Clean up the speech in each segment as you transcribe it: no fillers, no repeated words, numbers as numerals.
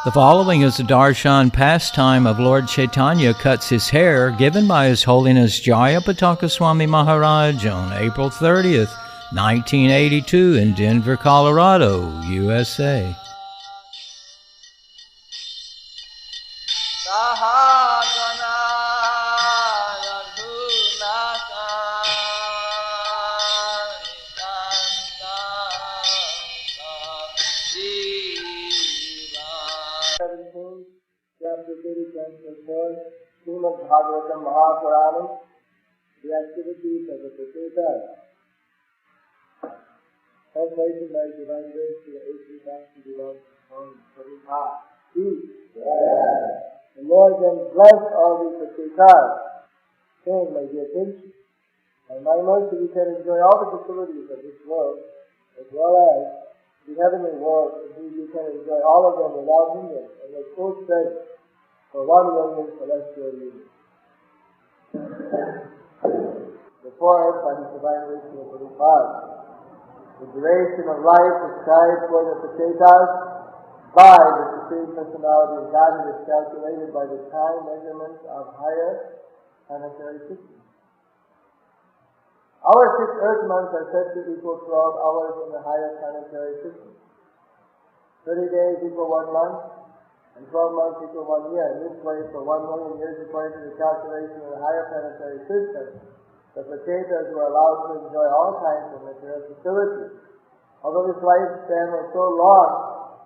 The following is a darshan pastime of Lord Caitanya cuts his hair, given by His Holiness Jayapataka Swami Maharaj on April 30th, 1982 in Denver, Colorado, USA. Chapter 30.4, Srimad Bhagavatam Mahapuranam, the activities of the Prabhupada. Translated by Divine Grace to the 18th below Prabhupada. The Lord then blessed all these Prabhupadas, saying, my dear attention, by my mercy we can enjoy all the facilities of this world, as well as the heavenly world. Indeed, we can enjoy all of them without hindrance, and with full strength, for one million celestial units. Before us, by the divine wisdom of Prabhupada, the duration of life prescribed for the Prachetas by the Supreme Personality of Godhead is calculated by the time measurements of higher planetary systems. Our 6 earth months are said to equal 12 hours in the higher planetary system. 30 days equal 1 month, and 12 months equal 1 year. In this way, for 1 million years, according to the calculation of the higher planetary system, the Prachetas were allowed to enjoy all kinds of material facilities. Although this lifespan was so long,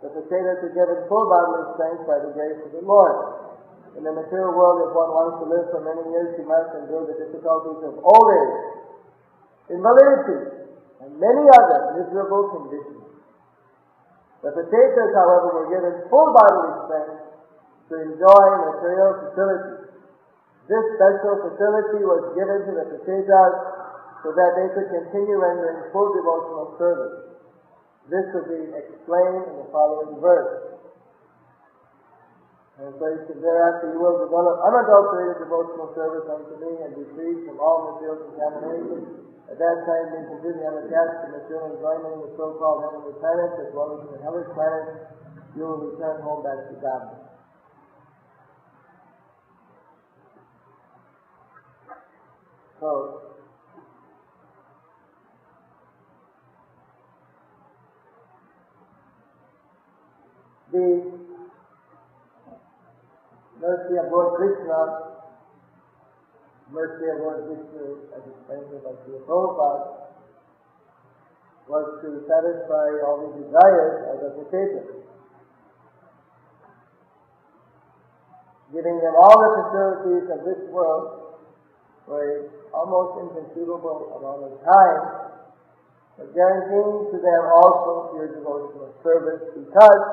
the Prachetas were given full bodily strength by the grace of the Lord. In the material world, if one wants to live for many years, he must endure the difficulties of old age, invalidity, and many other miserable conditions. The Prachetas, however, were given full bodily strength to enjoy material facilities. This special facility was given to the Prachetas so that they could continue rendering full devotional service. This will be explained in the following verse. Translation: thereafter you will develop unadulterated devotional service unto me and be freed from all material contamination. At that time, being completely unattached to material enjoyment in the so-called heavenly planets as well as in the hellish planets, you will return home back to God. So, the mercy of Lord Krishna, mercy of Lord Vishnu, as explained by Srila Prabhupada, was to satisfy all the desires of the Prachetas, giving them all the facilities of this world for an almost inconceivable amount of time, but guaranteeing to them also pure devotional service because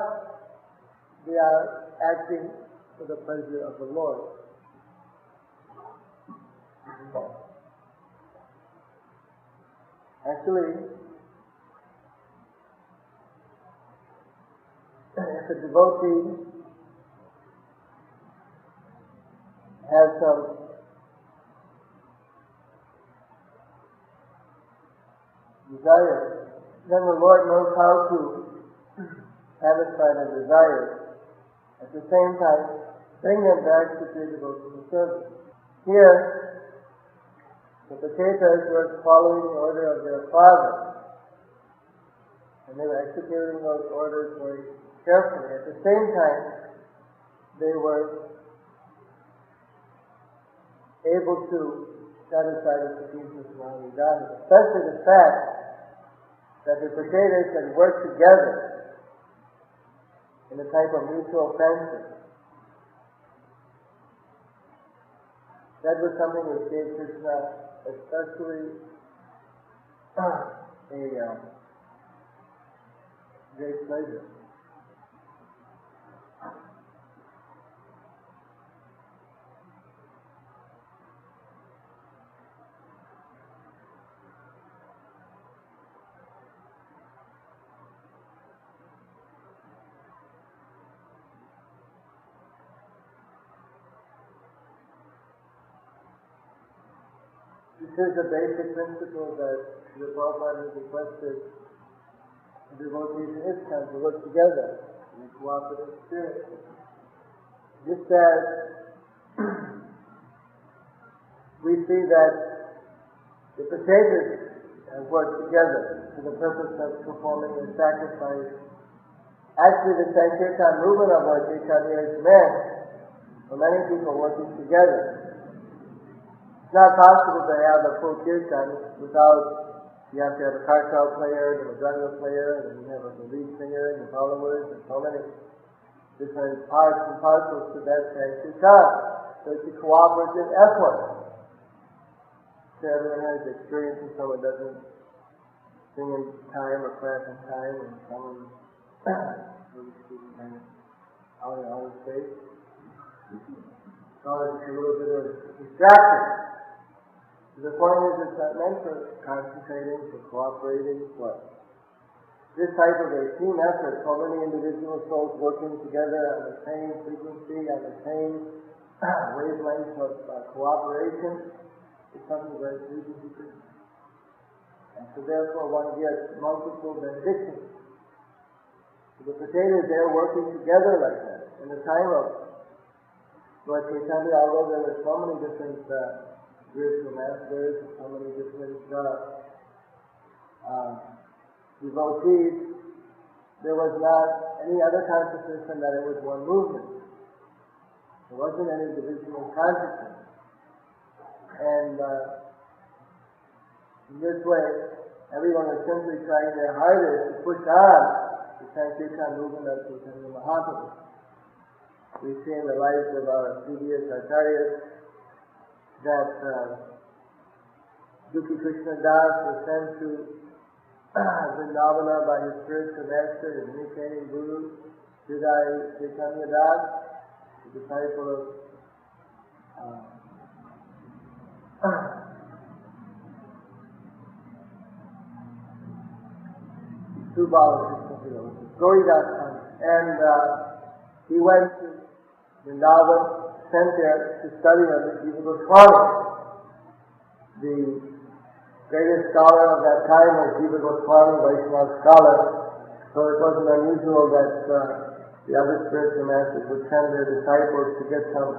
they are acting for the pleasure of the Lord. Actually, if a devotee has some desire, then the Lord knows how to satisfy the desires. At the same time, bring them back to pure devotional service. Here, the Prachetas were following the order of their father, and they were executing those orders very carefully. At the same time, they were able to satisfy the Supreme Personality of Godhead, especially the fact that the Prachetas had worked together in a type of mutual friendship. That was something which gave Krishna especially a great pleasure. This is the basic principle that Srila Prabhupada has requested the devotees in ISKCON to work together in a cooperative spirit. Just as we see that the partakers have worked together for the purpose of performing the sacrifice. Actually, the Sankirtan movement of Lord Caitanya is meant for many people working together. It's not possible to have a full kirtan without, you have to have a kartal player, and a mridanga player, and you have a lead singer, and the followers, and so many different parts and parcels to that Sankirtan. So it's a cooperative effort. So everyone has experience and someone doesn't sing in time or clap in time, and someone out of space. So it's a little bit of distraction. The point is, it's not meant for concentrating, for cooperating, but this type of a team effort, so many individual souls working together on the same frequency, on the same wavelength of cooperation, is something very beautiful. And so therefore one gets multiple benedictions. So the potatoes, they're working together like that. In the time of Lord Caitanya, although there were so many different spiritual masters, so many different devotees, there was not any other consciousness than that it was one movement. There wasn't any divisional consciousness. And in this way, everyone was simply trying their hardest to push on the Sankirtan movement of Caitanya Mahaprabhu. We see in the lives of our previous acharyas that Dukhi Krishna Das was sent to Vrindavana by his spiritual master, his initiating guru, Sridhar Chaitanya Das, the disciple of Gauridas, and he went to Vrindavan, sent there to study under Jiva Goswami. The greatest scholar of that time was Jiva Goswami, Vaishnava scholar, so it wasn't unusual that the other spiritual masters would send their disciples to get some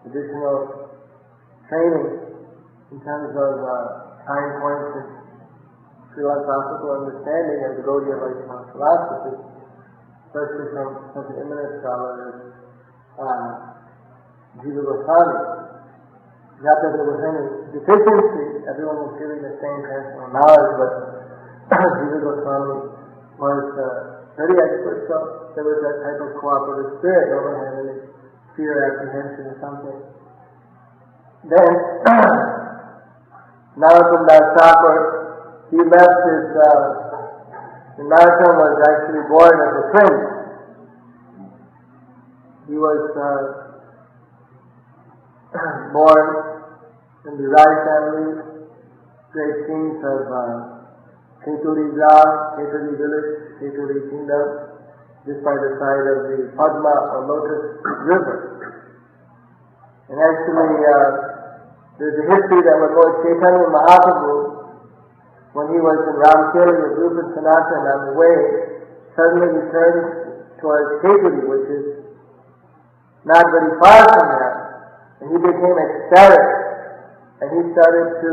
additional training in terms of time points and philosophical understanding of the Gaudiya Vaishnava philosophy, especially from such an eminent scholar as Jiva Goswami. Not that there was any deficiency, everyone was giving the same personal knowledge, but Jiva Goswami was very expert, so there was that type of cooperative spirit. No one had any fear, apprehension, or something. Then, Narottam Das Thakur, he left his, Narottam was actually born as a prince. He was born in the Rai family, great kings of Keturi village, Keturi kingdom, just by the side of the Padma or Lotus River. And actually, there's a history that when Lord Caitanya Mahaprabhu, when he was in Ramkeli with Rupa Sanatan on the way, suddenly he turned towards Keturi, which is not very far from there, and he became ecstatic, and he started to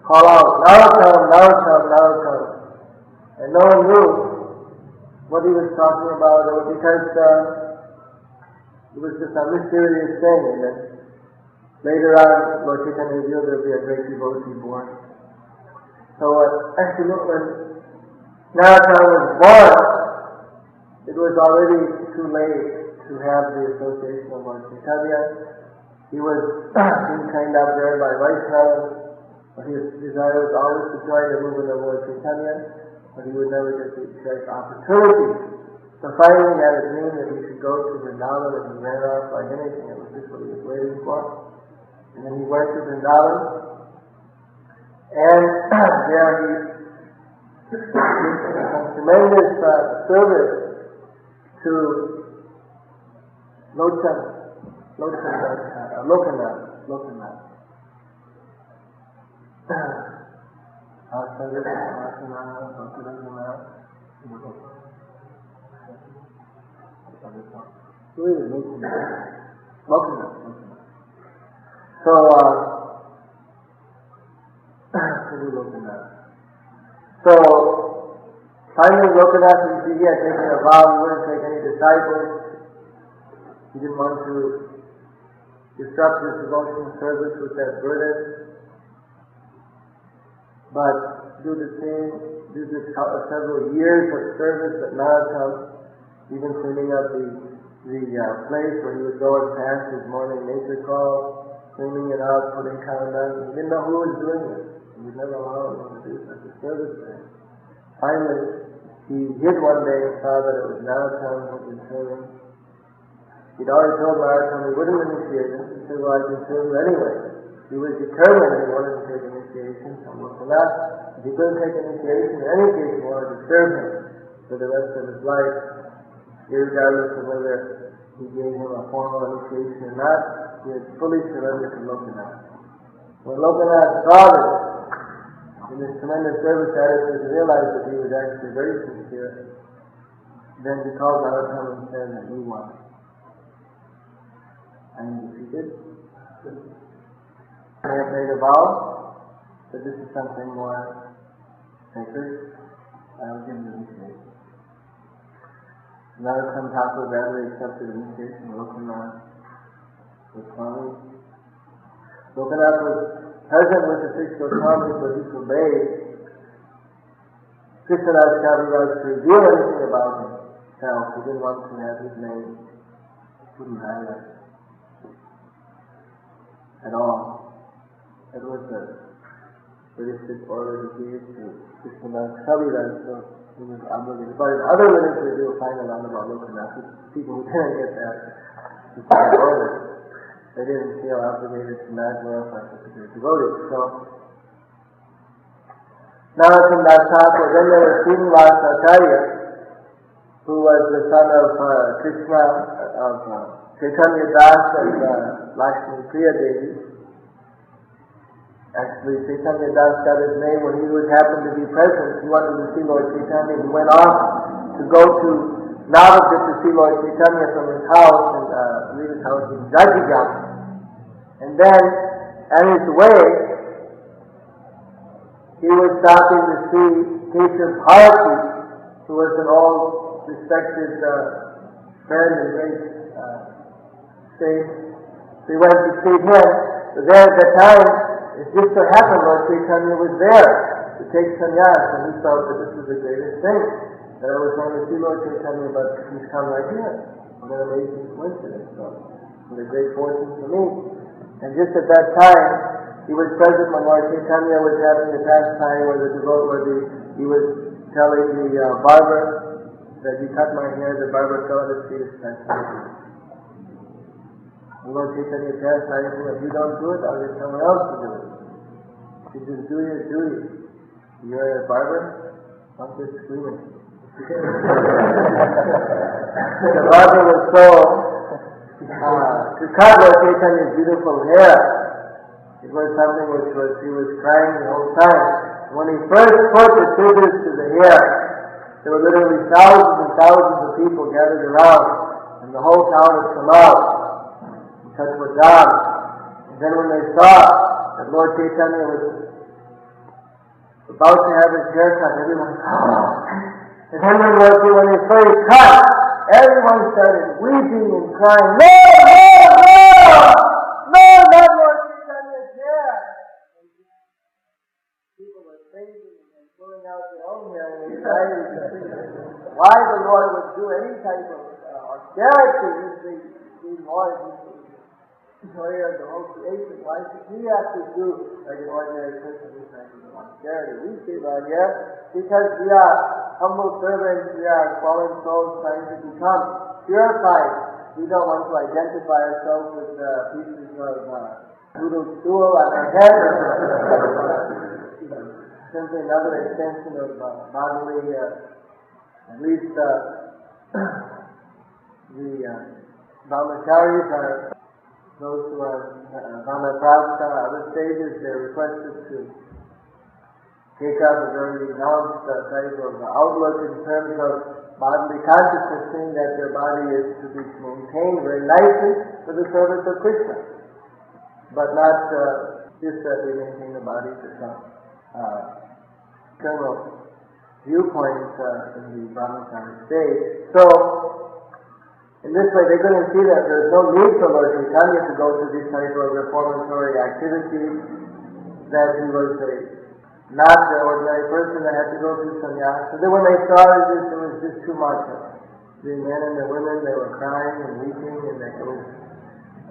call out, Narottam, Narottam, Narottam. And no one knew what he was talking about, because it was just a mysterious thing, and then later on, Lord Chaitanya revealed there would be a great devotee born. So actually, when Narottam was born, it was already too late to have the association of Lord Chaitanya. He was being trained up there by Vaishnavas, but his desire was always to join the movement of Lord Chaitanya, but he would never get the exact opportunity. So finally he had a dream that he should go to Vrindavan, and he ran off like anything. It was just what he was waiting for. And then he went to Vrindavan, and there he did some tremendous service to Lokanath. So finally Lokanath, he had taken a vow he wouldn't take any disciples. He didn't want to disrupt his devotional service with that burden. But due to several years of service at Marathon, even cleaning up the place where he would go and pass his morning nature call, cleaning it out, putting countdowns, he didn't know who was doing it. He would never allow anyone to do such a service there. Finally, he hid one day and saw that it was Marathon who had been serving. He'd already told Marathon he wouldn't initiate him. He said, well, I can serve you anyway. He was determined that he wanted to take initiation, so for that, if he couldn't take initiation, in any case he wanted to serve him for the rest of his life, irregardless of whether he gave him a formal initiation or not. He had fully surrendered to Lokanath. When Lokanath saw this, in his tremendous service attitude, he realized that he was actually very sincere. Then he called Marathon and said that he won. And he did. I have made a vow that this is something more sacred. I will give you initiation. Narottam Thakur gladly accepted initiation. Lokanath Swami. Lokanath was present with the six Goswamis, but he forbade Krishnadas Kaviraj to reveal anything about himself. He didn't want to have his name put in highlight at all. It was a very strict order he gave to Krishnadas Kaviraj, so he was obligated. But in other literatures you will find a lot about Lokanath. People who didn't get that order, they didn't feel obligated to not glorify particular devotees. So, Narottam Das Thakur, then there was Srinivas Acharya, who was the son of Krishna, of Caitanya Das and Lakshmi Priya Devi. Actually, Caitanya Das got his name when he would happen to be present. He wanted to see Lord Caitanya. He went off to go to Navadvip to see Lord Caitanya from his house, and leave his house in Jajigam. And then, on his way, he was stopping to see Keshav Bharati, who was an old, respected friend and great saint. So he went to see him. But there at that time, it just so happened Lord Caitanya was there to take sannyas, and he felt that this was the greatest thing, that I was going to see Lord Caitanya, but he's come right here. What an amazing coincidence. So, what a great fortune for me. And just at that time, he was present when Lord Caitanya was having the pastime he was telling the barber that he cut my hair, the barber fell at his feet as fascinating. And Lord Caitanya chastised him, if you don't do it, I'll get someone else to do it. He says, do your duty. You're a barber? Don't just screaming. The barber was so to cut Lord Caitanya's beautiful hair. It was something he was crying the whole time. When he first put the scissors to the hair, there were literally thousands and thousands of people gathered around, and the whole town had come out and touch was down. And then when they saw that Lord Caitanya was about to have his hair cut, everyone and then when his face cut, everyone started weeping and crying, no, not Lord Caitanya's hair. People were fainting and pulling out their own hair and excited to see why the Lord would do any type of austerity if the Lord is the joyer of the whole creation. Why should he have to do like an ordinary person this type of austerity? We see right here because we are humble servants, we are fallen souls trying to become purified. We don't want to identify ourselves with pieces of noodle stool on our head. Simply another extension of bodily, at least the brahmacharis are those who are brahmaprapta, other stages, they're requested to Chaitanya already announced the type of outlook in terms of bodily consciousness, saying that their body is to be maintained very nicely for the service of Krishna, but not just that we maintain the body for some external viewpoint in the Brahmacharya state. So, in this way, they couldn't see that there's no need for Lord Chaitanya to go to these type of reformatory activities, that he was not the ordinary person that had to go through sannyas. So then when they saw this, it was just too much. The men and the women, they were crying and weeping, and it was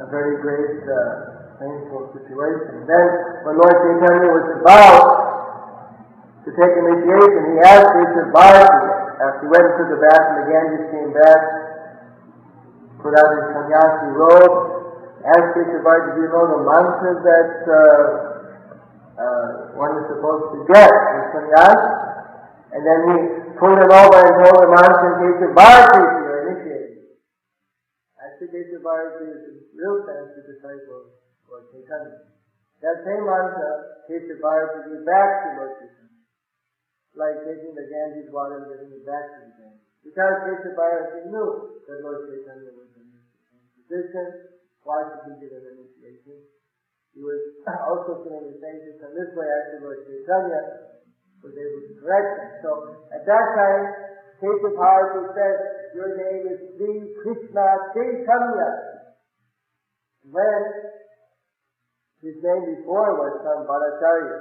a very great, painful situation. Then, when Lord Chaitanya was about to take initiation, he asked Krishna Bharati, after he went to the bathroom again, just came back, put out his sannyasi robe, asked Krishna Bharati, do you know the mantra that one is supposed to get in sannyas? And then he pulled it over and told the mantra in Krishna Bharati, you're initiated. Actually, Krishna Bharati is a real sense the disciple of Lord Chaitanya. That same mantra, Krishna Bharati gives back to Lord Chaitanya, like taking the Ganges water and giving it back to the Ganges. Because Krishna Bharati knew that Lord Chaitanya was in this position, why should he give an initiation? He was also doing the same thing, and this way actually Lord Chaitanya was able to correct him. So at that time, Krishna Bharati said, your name is Sri Krishna Caitanya. When his name before was some Bhattacharya,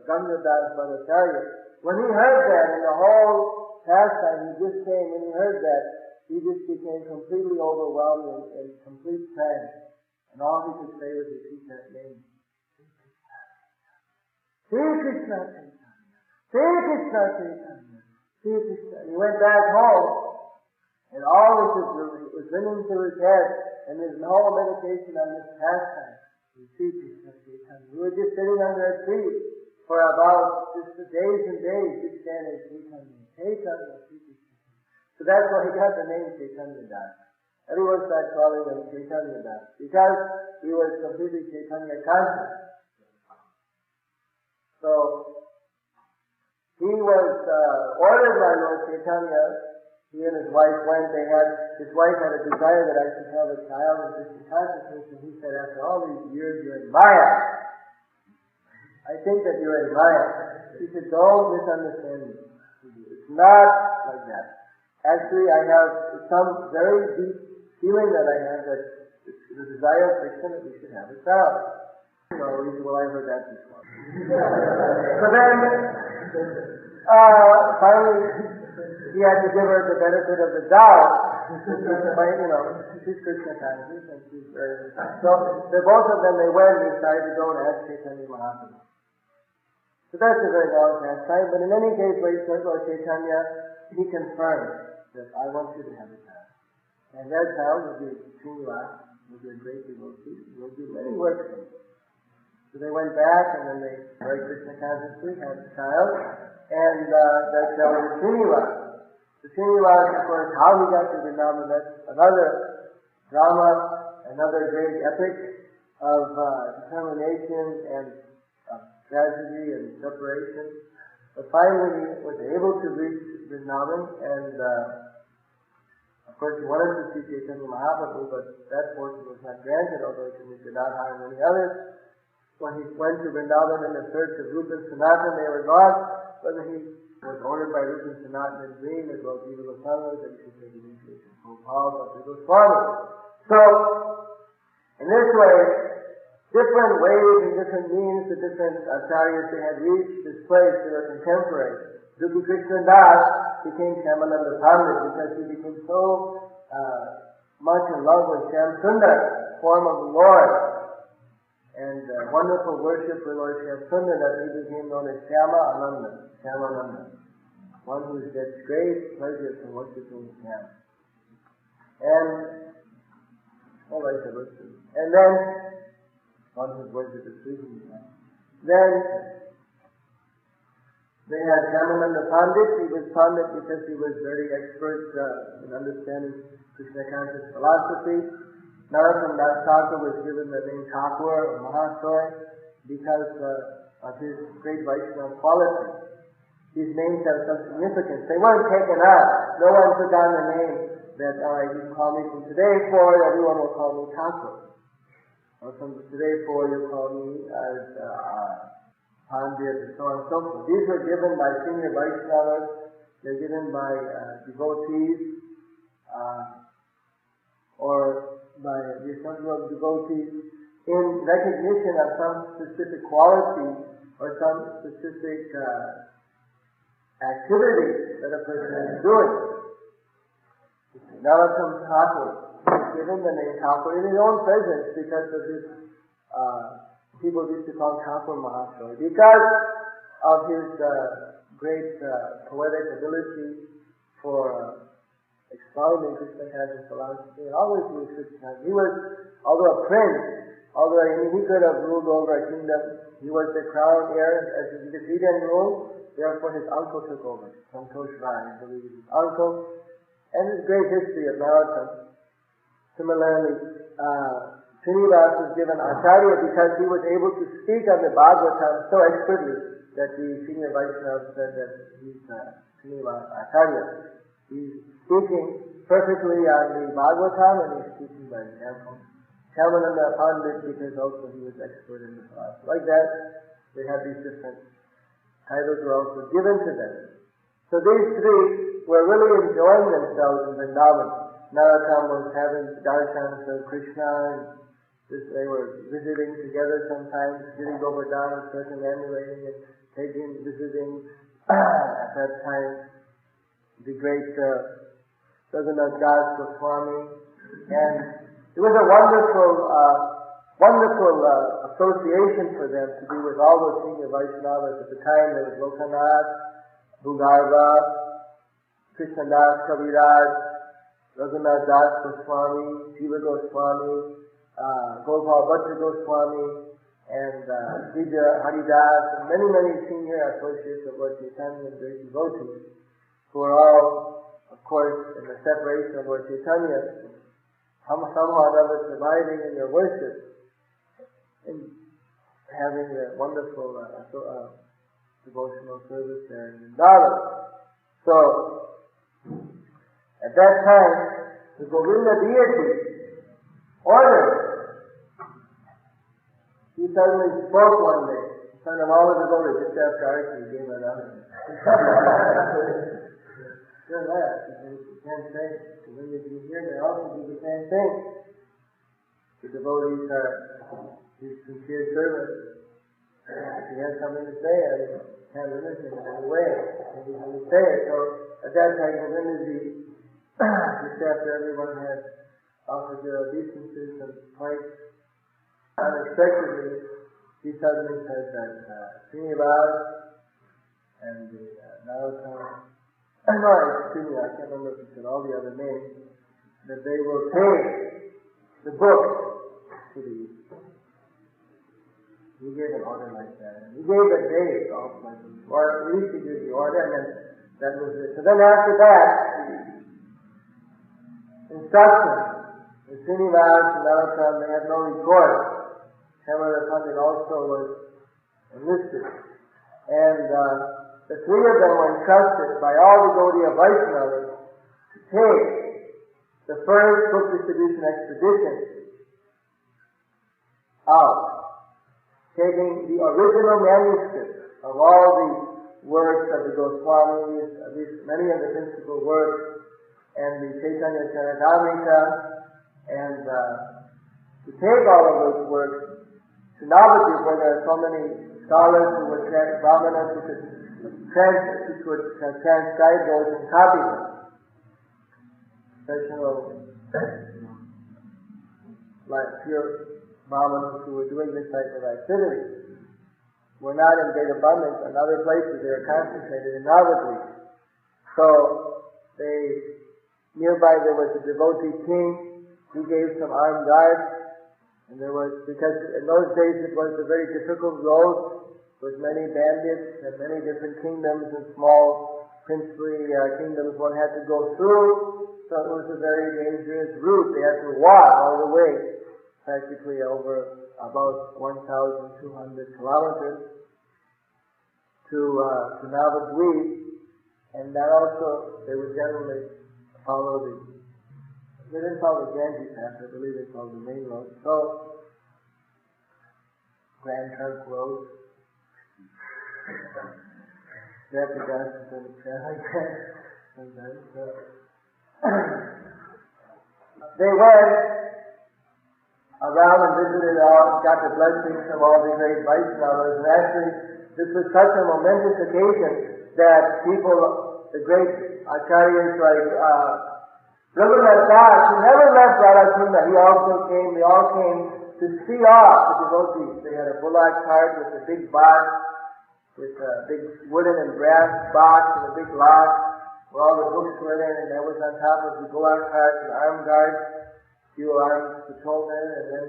Gangadas Bhattacharya. When he heard that in the whole pastime, he just came and he heard that, he just became completely overwhelmed in complete trance. And all he could say was repeat that name. Sri Krishna Chaitanya. Sri Krishna Chaitanya. Sri Krishna. And he went back home, and all this was ringing through his head, and his whole meditation on this pastime. Sri Krishna Chaitanya. We were just sitting under a tree for about just days and days, just standing Chaitanya. Chaitanya, Sri Krishna. So that's why he got the name Caitanya Das. Everyone started calling him Caitanya Das, because he was completely Chaitanya conscious. So, he was ordered by Lord Chaitanya. He and his wife went, his wife had a desire that I should have a child in Krishna consciousness, and he said, after all these years, you're in Maya. I think that you're in Maya. He said, don't misunderstand me. It's not like that. Actually, I have some very deep feeling that I have that it's the desire of Krishna that we should have a child. Well, I heard that before. So then, finally, he had to give her the benefit of the doubt. She's Krishna conscious and she's very... So, both of them, they went and decided to go and ask Caitanya Mahaprabhu. So that's a very long pastime, but in any case, Lord Chaitanya, he confirmed that I want you to have a child. And that child will be Srinivas, will be a great devotee, will do many works for you. So they went back, and then they very Krishna consciously had a child, and that child was Srinivas. The Srinivas, of course, how he got to Vrindavan, that's another drama, another great epic of determination and tragedy and separation. But finally he was able to reach Vrindavan, and of course he wanted to see Chaitanya Mahaprabhu, but that fortune was not granted, although he could meet Gadadhar and many others. When he went to Vrindavan in the search of Rupa and Sanatan, they were gone, but he was ordered by Rupa and Sanatan in a dream, as well as Jiva Goswami, that he should take initiation from Prabhupada to Goswami. So, in this way, different ways and different means, the different acharyas, they had reached this place, they were contemporaries. Dukkha Krishna Das became Shyamananda Pandit because he became so much in love with Shyam Sundar, form of the Lord, and wonderful worship for Lord Shyam Sundar, that he became known as Shyamananda, one who gets great pleasure from worshiping Shyam. And then one whose worship is pleasing to him. Then they had Shyamananda Pandit. He was Pandit because he was very expert in understanding Krishna conscious philosophy. Narottam Das Thakur was given the name Thakur or Mahasoy because of his great Vaishnava quality. These names have some significance. They weren't taken up. No one took on the name that, you can call me from today forward, everyone will call me Thakur. Or from today forward, you call me as Pandit, and so on and so forth. These were given by senior Vaishnavas. They're given by devotees, or by the assembly of devotees in recognition of some specific quality or some specific activity that a person is doing. Narottam Thakur was given the name Thakur in his own presence because of his, people used to call him Thakur Mahashoy, because of his great poetic ability for expounding Krishna conscious philosophy, and always used Krishna. He was, although a prince, he could have ruled over a kingdom, he was the crown heir, because he didn't rule, therefore his uncle took over, Santosh Rai, I believe his uncle, and his great history of Narottam. Similarly, Srinivas was given Acharya because he was able to speak on the Bhagavatam so expertly that the senior Vaishnava said that he's Srinivas Acharya. He's speaking perfectly on the Bhagavatam, and he's speaking by example. Chamananda Pandit, because also he was expert in the philosophy. Like that, they have these different titles were also given to them. So these three were really enjoying themselves in Vrindavan. Narottam was having darshans of Krishna, and they were visiting together sometimes, sitting over down, circumambulating and visiting at that time the great Raghunath Das Goswami, and it was a wonderful association for them to be with all those senior Vaishnavas. At the time there was Lokanath, Bhugarva, Krishnadas Kaviraj, Raghunath Das Goswami, Jiva Goswami, Gopal Bhatta Goswami, and Vijay Haridas, and many senior associates of Lord Chaitanya and great devotees, who are all, of course, in the separation of Lord Chaitanya, somehow or other surviving in their worship and having a wonderful devotional service there in Vrindavan. So, at that time, the Govinda deity ordered. He suddenly spoke one day, in front of all of the devotees, just after Arati, he gave it up. Sure that, you can't say it. When you hear, they also do the same thing. The devotees are his sincere servants. If he has something to say, I can't limit him in any way. And he's going to say it. So at that time, Govindaji, just after everyone had offered their obeisances and quite unexpectedly, he suddenly said that Srinivas and the Narottam, excuse me, I can't remember if he said all the other names, that they will take the book to the East. He gave an order like that. And he gave a date also, or at least he gave the order, and then that was it. So then after that, instructions. The Srinivas and Narottam, they had no recourse. Chamananda Pandit also was enlisted. And the three of them were entrusted by all the Gaudiya Vaishnavas to take the first book distribution expedition out, taking the original manuscripts of all the works of the Goswamis, at least many of the principal works, and the Caitanya Charitamrita, and to take all of those works to Navadvip, where there are so many scholars who were Brahmanas who could transcribe those and copy them. Professional, like pure Brahmanas who were doing this type of activity were not in great abundance in other places. They were concentrated in Navadvip. So nearby there was a devotee king. He gave some armed guards. And there was, because in those days it was a very difficult road with many bandits and many different kingdoms and small princely kingdoms one had to go through. So it was a very dangerous route. They had to walk all the way, practically over about 1,200 kilometers. to Navadvip, and that also they would generally follow they didn't follow the Ganges path, I believe they followed the main road. So, Grand Trunk Road, Jayapataka Swami Maharaj, they went around and visited all, got the blessings from all the great Vaishnavas, and actually this was such a momentous occasion that people, the great acharyas like Raghunath Das, who never left Radhakunda, they all came to see off the devotees. They had a bullock cart with a big box, with a big wooden and brass box and a big lock, where all the books were in, and that was on top of the bullock cart, an armed guard, few armed patrolmen, and then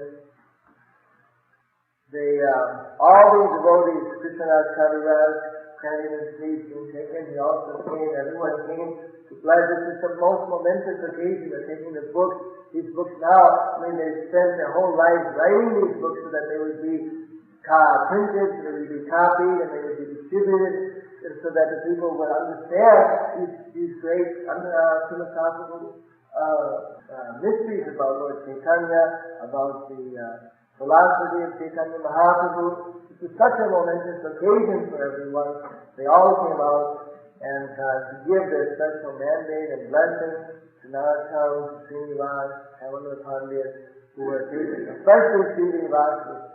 all these devotees, Krishnadas Kaviraj, Krishna and Sneed being taken, he also came, everyone came to bless. This is the most momentous occasion of taking the books. These books now, they spent their whole lives writing these books so that they would be printed, so they would be copied, and they would be distributed, so that the people would understand these great philosophical mysteries about Lord Caitanya, about the philosophy of Caitanya Mahaprabhu. This was such a momentous occasion for everyone. They all came out and to give their special mandate and blessing to Narottam, to Srinivas, Kamala Pandya, who were taken, especially Srinivas,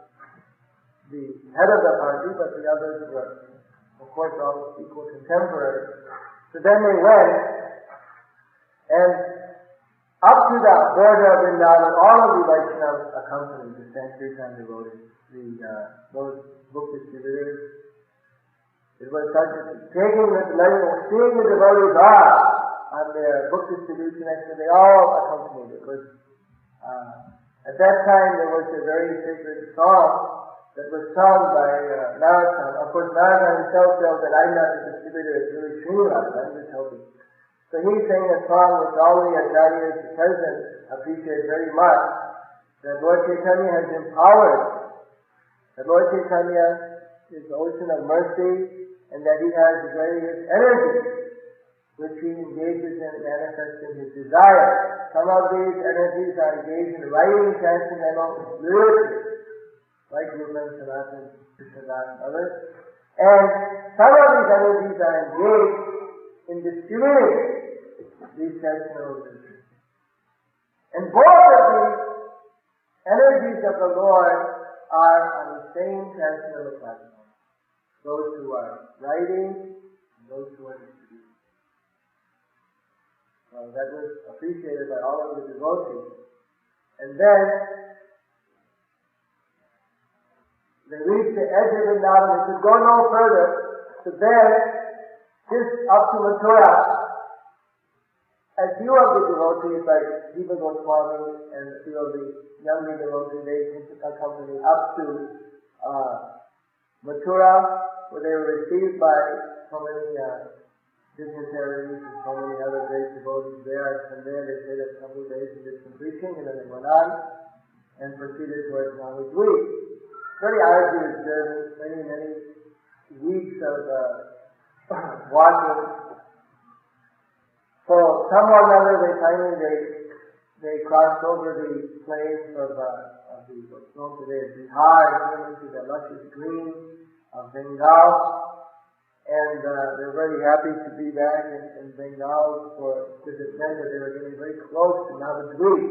the head of the party, but the others were, of course, all equal contemporaries. So then they went, and up to the border of Vrindavan, all of the Vaishnavas accompanied the Sankirtan devotees, those book distributors. It was such a seeing the devotees off on their book distribution action, they all accompanied. It was at that time there was a very sacred song that was sung by Narottam. Of course, Narottam himself felt that I'm not the distributor, it's really Srinivas, I'm just helping. So he sang a song which all the acharyas, the president, appreciate very much, that Lord Caitanya has empowered, that Lord Caitanya is the ocean of mercy, and that he has various energies which he engages in manifesting his desire. Some of these energies are engaged in writing transcendental literature, like Rupa, Sanatana, Krishnadas, and others. And some of these energies are engaged in distributing these transcendental literature. And both of these energies of the Lord are on the same transcendental platform. Those who are writing and those who are distributing. Well, that was appreciated by all of the devotees. And then they reached the edge of Vrindavan. They could go no further. So then, just up to Mathura, a few of the devotees, like Jiva Goswami and a few of the younger devotees, they accompanied up to Mathura, where they were received by so many dignitaries and so many other great devotees there. And from there they stayed a couple of days and did some preaching, and then they went on and proceeded towards Navadvip. Very arduous journey, many weeks of walking. So somehow or another they crossed over the plains of what's known today as Bihar, came into the luscious green of Bengal, and they're very happy to be back in Bengal because it meant that they were getting very close to Navadvip,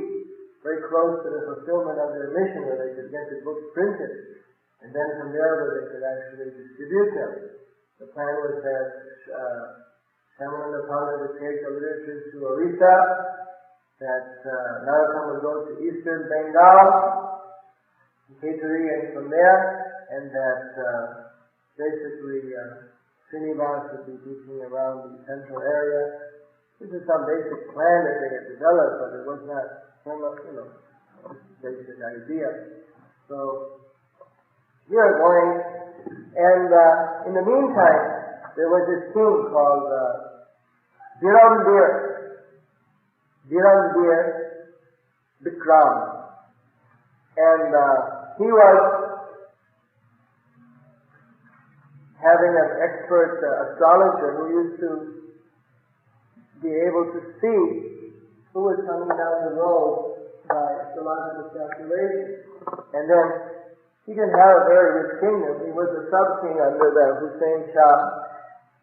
very close to the fulfillment of their mission, where they could get the books printed, and then from there where they could actually distribute them. The plan was that Shamananda Pandya would take the literature to Orissa, that Narottam would go to eastern Bengal, Kaituri, and from there, and that basically Srinivas would be teaching around the central area. This is some basic plan that they had developed, but it was not some basic idea. So we are going, and in the meantime, there was this king called Virandir Bikram, and he was having an expert astrologer who used to be able to see who was coming down the road by astrological calculation. And then he didn't have a very rich kingdom. He was a sub-king under the Hussein Shah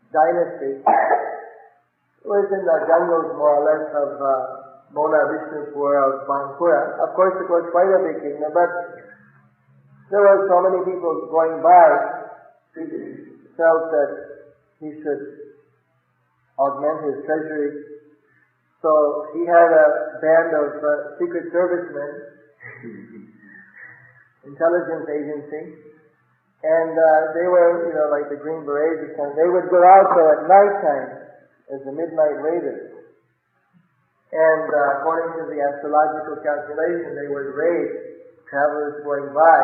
dynasty. It was in the jungles, more or less, of Mola Vishnupur, of Bankura. Of course, it was quite a big kingdom, but there were so many people going by, he felt that he should augment his treasury. So he had a band of secret servicemen, intelligence agency, and they were, like the Green Berets or something. They would go out there at night time as the midnight raiders. And according to the astrological calculation, they would raid travelers going by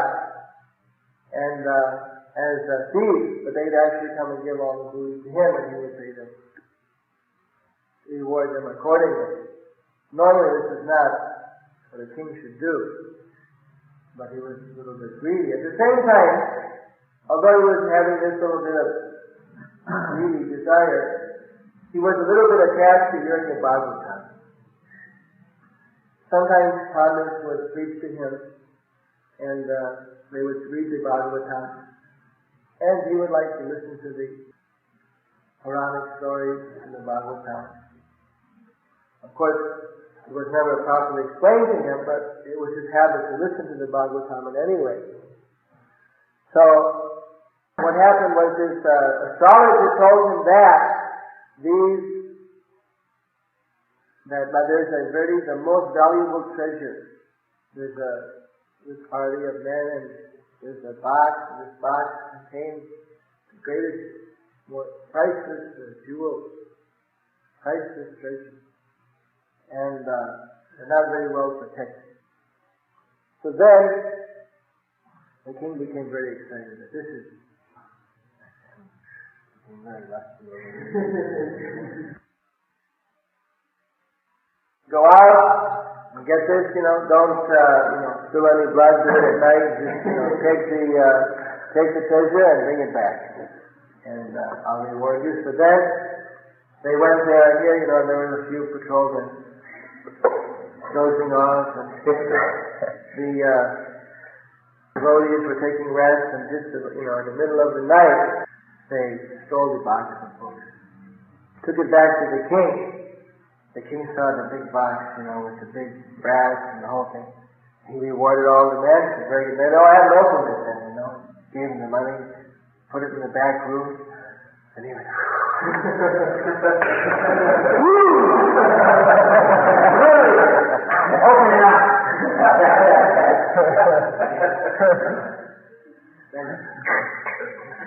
and as thieves, but they'd actually come and give all the booty to him, and he would pay them, reward them accordingly. Normally this is not what a king should do, but he was a little bit greedy. At the same time, although he was having this little bit of greedy desire, he was a little bit attached to hearing the Bhagavatam. Sometimes Pandits would preach to him, and they would read the Bhagavatam, and he would like to listen to the Puranic stories in the Bhagavatam. Of course, it was never properly explained to him, but it was his habit to listen to the Bhagavatam in any way. So, what happened was his astrologer told him that there's the most valuable treasure. There's this party of men, and there's a box, and this box contains the greatest, more priceless jewels, priceless treasure. And they're not very well protected. So then, the king became very excited that this is very lusty. Go out and get this, don't spill any blood during the night. Just take the treasure and bring it back, and I'll reward you. So then they went there, and here, there were a few patrolmen dozing off, and the devotees were taking rest, and just in the middle of the night, they stole the box of books, took it back to the king. The king saw the big box, with the big brass and the whole thing. He rewarded all the men. They all hadn't opened it then, gave them the money, put it in the back room, and he went, open it up.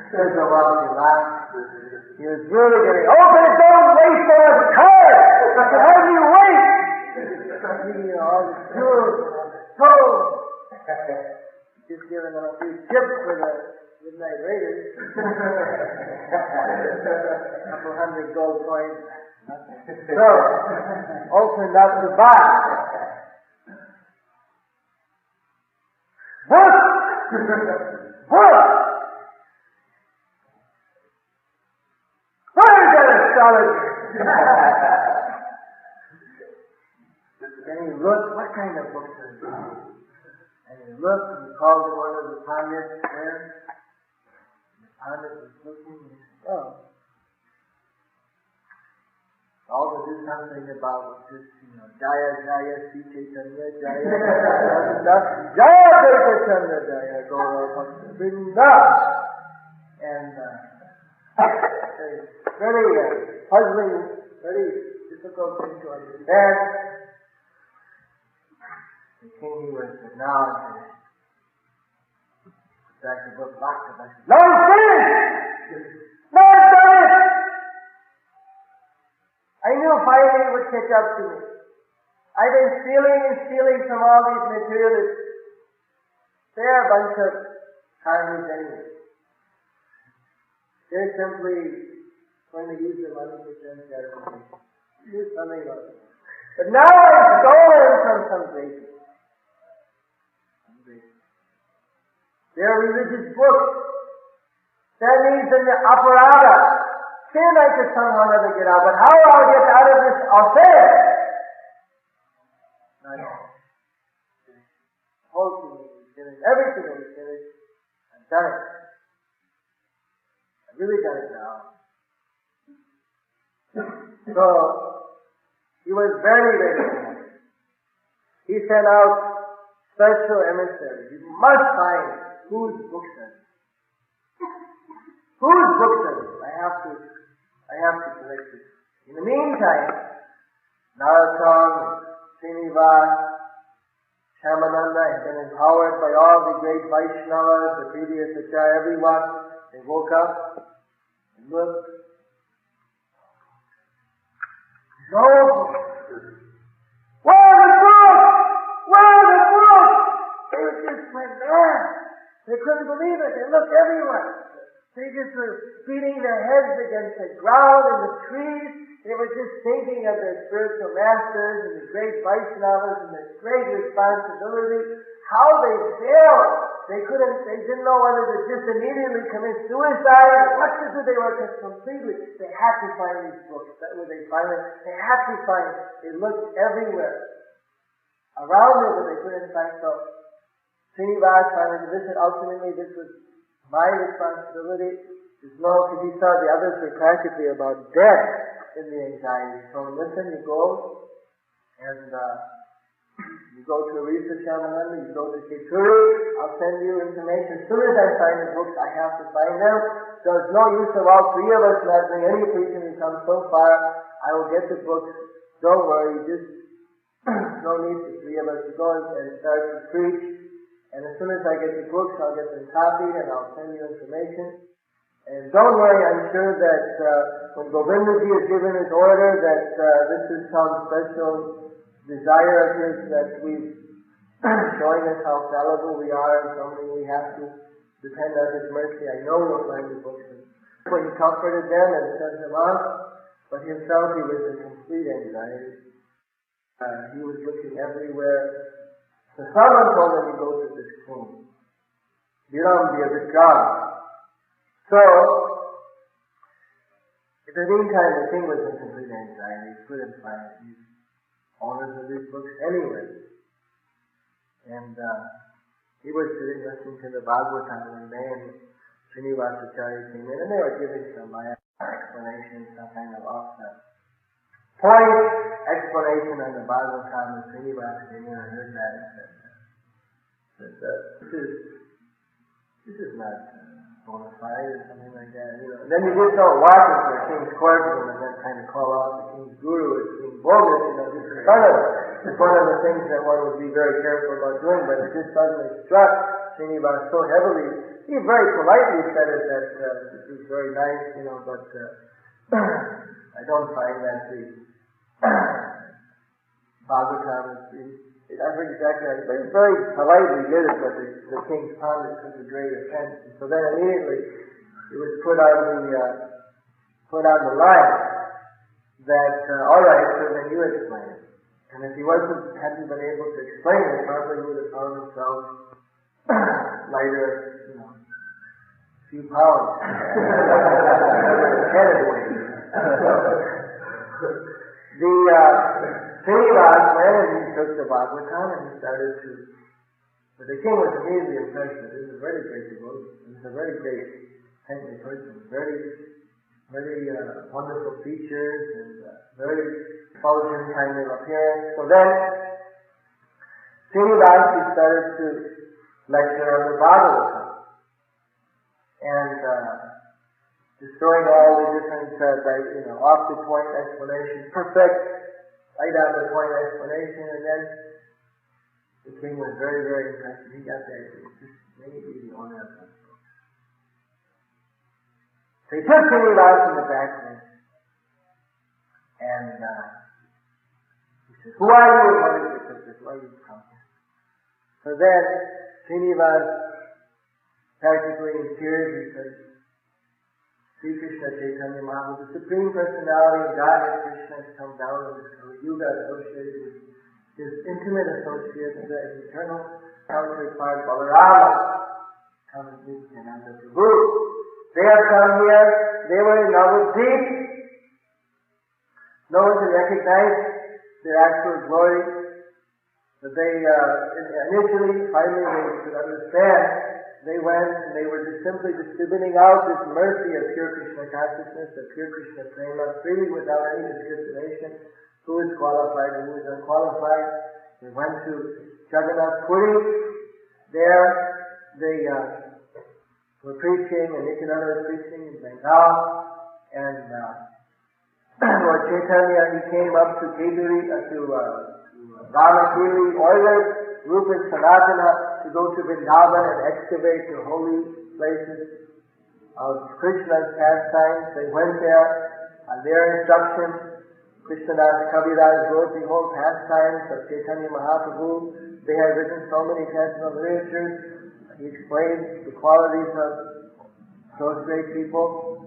There's a while he laughed. He was really getting, open it, don't waste so much time. How do you wait? All the jewels, just giving them a few chips for the midnight raiders. A couple hundred gold coins. So, opened up the box. Book! Where's that astrologer? And he looked, what kind of books are these? And he looked, and he called to one of the Pandits there. The Pandit was looking, and he said, all to do something about this, Jaya, Sri Caitanya, Jaya, Jayapataka, Jaya, Gaura, Vrinda. And very puzzling, very difficult thing to understand. The king, he was acknowledged. Put back the book, locked it. No, finish! No, I've done it! I knew finally it would catch up to me. I've been stealing from all these materialists. They're a bunch of karmis anyway. They're simply going to use the money for sense gratification. Do something else. But now I've stolen from some places. They're religious books. That means in the aparada, sin I could somehow never get out, but how I'll get out of this affair? Not whole thing is finished, everything is finished. I've done it. I've really done it now. So, he was very, very happy. He sent out special emissaries. You must find whose books are these. Whose books are these? I have to collect it. In the meantime, Narottam, Srinivas, Shamananda had been empowered by all the great Vaishnavas, the previous Acharya, everyone. They woke up and looked. No books. Where are the books? Where are the books? They just went mad. They couldn't believe it. They looked everywhere. They just were beating their heads against the ground and the trees. They were just thinking of their spiritual masters and the great Vaishnavas and their great responsibility. How they failed. They didn't know whether to just immediately commit suicide or what to do. They were just completely, they had to find these books. That was they finally, they had to find, they looked everywhere. Around them, but they couldn't find. So, Srinivas finally, ultimately this was my responsibility. Because he saw the others were practically about dead in the anxiety. So listen, you go, and you go to Arisa Shamananda, you go to Chituri, I'll send you information. As soon as I find the books, I have to find them. So it's no use of all three of us not doing any preaching. We've come so far, I will get the books. Don't worry, just no need for three of us to go and start to preach. And as soon as I get the books, I'll get them copied and I'll send you information. And don't worry, I'm sure that when Govindaji has given his order that this is some special desire of his that we've showing us how fallible we are and something we have to depend on his mercy. I know you'll find the books. So he comforted them and sent them out, but himself he was in complete anxiety. He was looking everywhere. So someone told him to go to this king. Biram Vyavitram. So, in the meantime, the king was in complete anxiety. He couldn't find these owners of these books anywhere. And he was sitting listening to the Bhagavatam one day, and Srinivas Acharya came in, and they were giving some explanation, some kind of point explanation on the Bhagavatam, and Srinivas came in and heard that and said this is not bona fide or something like that, And then you just don't watch it for a king's courtroom and then kind of call out the king's guru as being bogus, just in front of it. It's one of the things that one would be very careful about doing, but it just suddenly struck Srinivas so heavily. He very politely said it that this is very nice, but I don't find that the Bhagavatam is I forget exactly how, but he very politely did it, but the king's pundit took a great offense. And so then immediately it was put on the line that, all right, so then you explain it. And if he hadn't been able to explain it, probably he would have found himself lighter, a few pounds. Srinivas went and he took the Bhagavatam and he started to, but the king was immediately impressed that this is a very great devotee. This is a very great saintly person, very wonderful features and very fulgent kind of appearance. So then, Srinivas he started to lecture on the Bhagavatam and destroying all the different, off the point explanations, perfect. Right on the point explanation, and then the king was very, very impressed. He got that. This may be the owner of this book. So he took Srinivas in the back room, and he said, "Who are you? And what is your purpose? Why you come here?" So then Srinivas, practically in tears, he said, Sri Krishna Caitanya Maharaj, the Supreme Personality of Godhead Krishna, has come down in this Kali Yuga associated with his intimate associate, the eternal counterpart Balarama, come and meet Nanda Prabhu. They have come here, they were in Navadvip. No one can recognize their actual glory. But they, finally they could understand. They went and they were just simply distributing out this mercy of pure Krishna consciousness, of pure Krishna prema, freely without any discrimination. Who is qualified and who is unqualified. They went to Jagannath Puri. There they were preaching, and Nityananda was preaching in Bengal. And Lord Caitanya, he came up to Ramakiri, ordered Rupa and Sanatana to go to Vrindavan and excavate the holy places of Krishna's pastimes. They went there on their instruction. Krishnadas Kaviraj wrote the whole pastimes of Caitanya Mahaprabhu. They had written so many traditional literatures. He explained the qualities of those great people.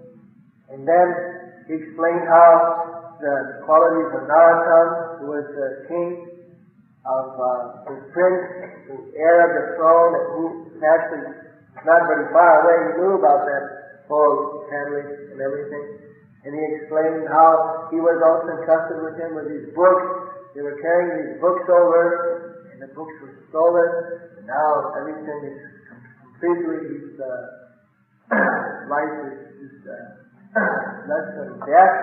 And then he explained how the qualities of Narottam, who was the king of the prince, the heir of the throne, and who actually not very far away, he knew about that whole family and everything. And he explained how he was also entrusted with him with these books. They were carrying these books over, and the books were stolen. And now everything is completely, his life is less than death.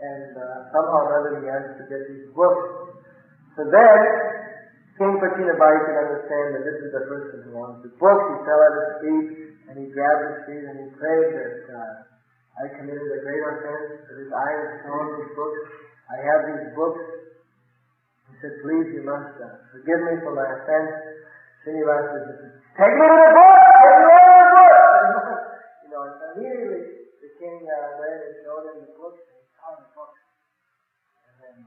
And somehow or other he has to get these books. So then, King Pachinabai could understand that this is the person who owns the books. He fell at his feet, and he grabbed his feet, and he prayed that I committed a great offense, that his eye has shown these books. I have these books. He said, please, you must forgive me for my offense. Srinivasa said, take me to the book! Take me over the book! And immediately the king went and showed him the books, and he saw the books. And then,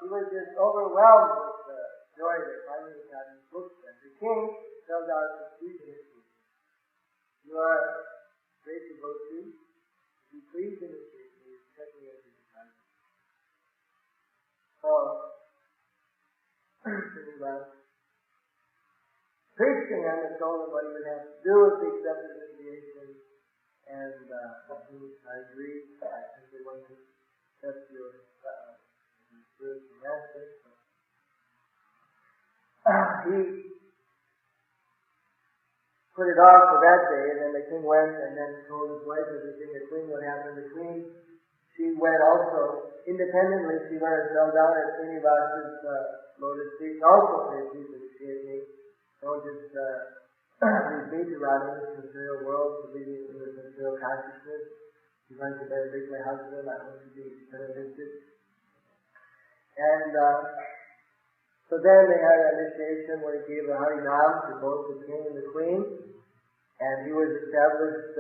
he was just overwhelmed with the joy that finally he got his books. And the king held out his feet to his feet. You are great devotee. Be pleased in the street. You set me as your disciple. So, preaching and told him what he would have to do if he accepted initiation. And I agreed. I simply want to accept your spiritual master. He put it off for that day, and then the king went and then told his wife everything. The queen, what happened. The queen, she went also independently. She went and fell down at Srinivasa's lotus feet, and also said, please appreciate me. Don't just leave me to run in this material world, to leave me in this material consciousness. You're going to marry my husband. I want to be benedicted. And so then they had an initiation where he gave the Harinam to both the king and the queen. And he was established,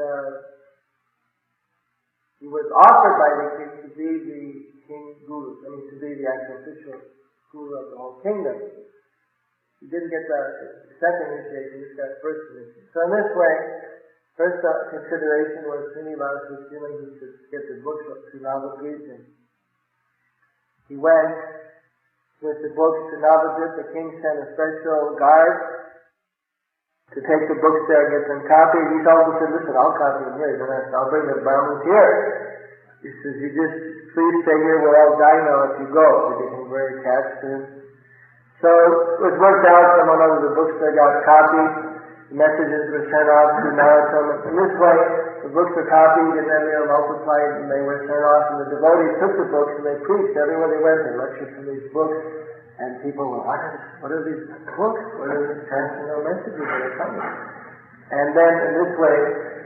he was offered by the king to be the king's guru, to be the actual official guru of the whole kingdom. He didn't get the second initiation, he just got first initiation. So in this way, first consideration was Srinivasa was feeling he should get the books to Navadvip. He went with the books to Navadvip. The king sent a special guard to take the books there and get them copied. He also said, listen, I'll copy them here. I'll bring the Brahmins here. He says, you just please stay here, we'll all die now if you go. They became very attached to him. So it was worked out, someone of the books that got copied. The messages were sent off to Narottam. In this way, the books were copied and then they were multiplied and they were sent off. And the devotees took the books and they preached everywhere they went. They lectured from these books. And people were, what are these books? What are these transcendental messages that are coming? And then in this way,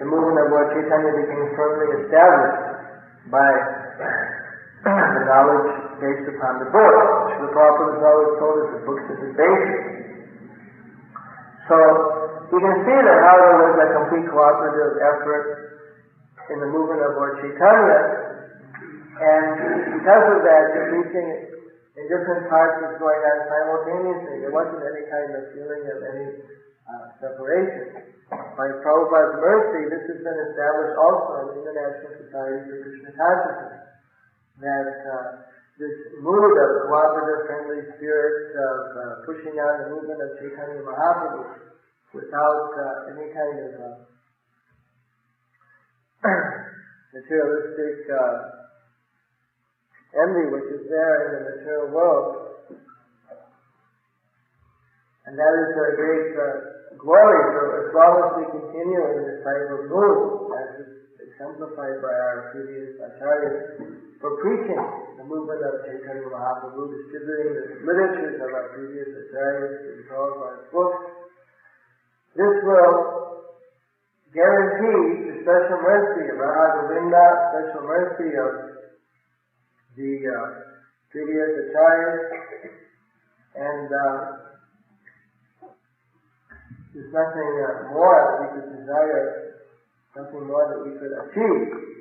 the movement of Lord Caitanya became firmly established by the knowledge based upon the book. Srila Prabhupada has always told us the books is the basis. So you can see that how there was a complete cooperative effort in the movement of Lord Caitanya, and because of that, the preaching in different parts was going on simultaneously. There wasn't any kind of feeling of any separation. By Prabhupada's mercy, this has been established also in the International Society for Krishna Consciousness, that this mood of cooperative, friendly spirit of pushing on the movement of Caitanya Mahaprabhu without any kind of materialistic envy which is there in the material world. And that is a great glory. So as long as we continue in this type of mood, as is exemplified by our previous acharyas, for preaching the movement of Chaitanya Mahaprabhu, distributing the literatures of our previous acharyas as well as our books, this will guarantee the special mercy of Radha Govinda, special mercy of the previous acharyas, and there's nothing more that we could desire, nothing more that we could achieve.